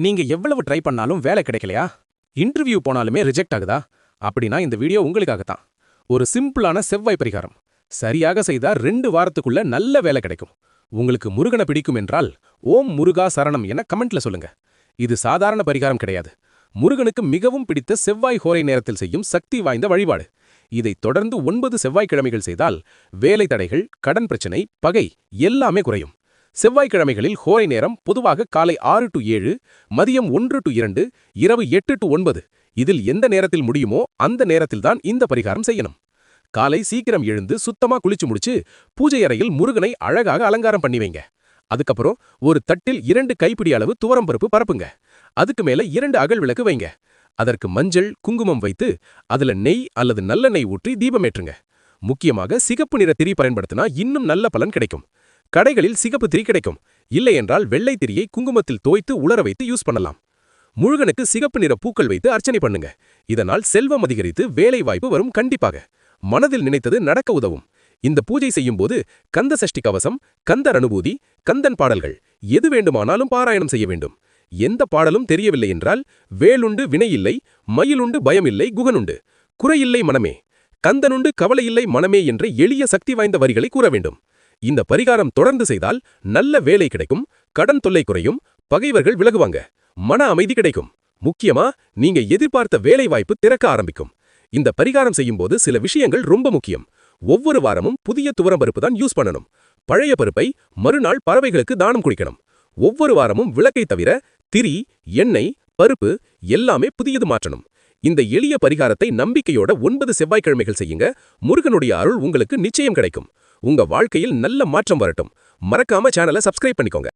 நீங்க எவ்வளவு ட்ரை பண்ணாலும் வேலை கிடைக்கலையா? இன்டர்வியூ போனாலுமே ரிஜெக்ட் ஆகுதா? அப்படின்னா இந்த வீடியோ உங்களுக்காகத்தான். ஒரு சிம்பிளான செவ்வாய் பரிகாரம். சரியாக செய்தா 2 வாரத்துக்குள்ள நல்ல வேலை கிடைக்கும். உங்களுக்கு முருகனை பிடிக்கும் என்றால் ஓம் முருகா சரணம் என கமெண்ட்ல சொல்லுங்க. இது சாதாரண பரிகாரம் கிடையாது. முருகனுக்கு மிகவும் பிடித்த செவ்வாய் ஹோரை நேரத்தில் செய்யும் சக்தி வாய்ந்த வழிபாடு. இதை தொடர்ந்து 9 செவ்வாய்க்கிழமைகள் செய்தால் வேலை தடைகள், கடன் பிரச்சனை, பகை எல்லாமே குறையும். செவ்வாய்க்கிழமைகளில் ஹோரை நேரம் பொதுவாக காலை 6 to 7, மதியம் 1 to 2, இரவு 8 to 9. இதில் எந்த நேரத்தில் முடியுமோ அந்த நேரத்தில்தான் இந்த பரிகாரம் செய்யணும். காலை சீக்கிரம் எழுந்து சுத்தமா குளிச்சு முடிச்சு பூஜை அறையில் முருகனை அழகாக அலங்காரம் பண்ணி வைங்க. அதுக்கப்புறம் ஒரு தட்டில் 2 கைப்பிடி அளவு துவரம்பருப்பு பரப்புங்க. அதுக்கு மேல 2 அகல் விளக்கு வைங்க. அதற்கு மஞ்சள், குங்குமம் வைத்து அதுல நெய் அல்லது நல்லெண்ணெய் ஊற்றி தீபமேற்றுங்க. முக்கியமாக சிகப்பு நிற திரி பயன்படுத்தினா இன்னும் நல்ல பலன் கிடைக்கும். கடைகளில் சிகப்பு திரி கிடைக்கும். இல்லையென்றால் வெள்ளை திரியை குங்குமத்தில் தோய்த்து உலர வைத்து யூஸ் பண்ணலாம். முருகனுக்கு சிகப்பு நிற பூக்கள் வைத்து அர்ச்சனை பண்ணுங்க. இதனால் செல்வம் அதிகரித்து வேலை வாய்ப்பு வரும். கண்டிப்பாக மனதில் நினைத்தது நடக்க உதவும். இந்த பூஜை செய்யும் போது கந்த சஷ்டி கவசம், கந்தர் அனுபூதி, கந்தன் பாடல்கள் எது வேண்டுமானாலும் பாராயணம் செய்ய வேண்டும். எந்த பாடலும் தெரியவில்லை என்றால் வேலுண்டு வினையில்லை, மயிலுண்டு பயமில்லை, குகனுண்டு குறையில்லை மனமே, கந்தனுண்டு கவலையில்லை மனமே என்ற எளிய சக்தி வாய்ந்த வரிகளை கூற வேண்டும். இந்த பரிகாரம் தொடர்ந்து செய்தால் நல்ல வேலை கிடைக்கும், கடன் தொல்லை குறையும், பகைவர்கள் விலகுவாங்க, மன அமைதி கிடைக்கும். முக்கியமா நீங்க எதிர்பார்த்த வேலை வாய்ப்பு திறக்க ஆரம்பிக்கும். இந்த பரிகாரம் செய்யும் போது சில விஷயங்கள் ரொம்ப முக்கியம். ஒவ்வொரு வாரமும் புதிய துவரம்பருப்பு தான் யூஸ் பண்ணணும். பழைய பருப்பை மறுநாள் பறவைகளுக்கு தானம் குடிக்கணும். ஒவ்வொரு வாரமும் விளக்கை தவிர திரி, எண்ணெய், பருப்பு எல்லாமே புதியது மாற்றணும். இந்த எளிய பரிகாரத்தை நம்பிக்கையோட 9 செவ்வாய்க்கிழமைகள் செய்யுங்க. முருகனுடைய அருள் உங்களுக்கு நிச்சயம் கிடைக்கும். உங்க வாழ்க்கையில் நல்ல மாற்றம் வரட்டும். மறக்காம சேனலை சப்ஸ்கிரைப் பண்ணிக்கோங்க.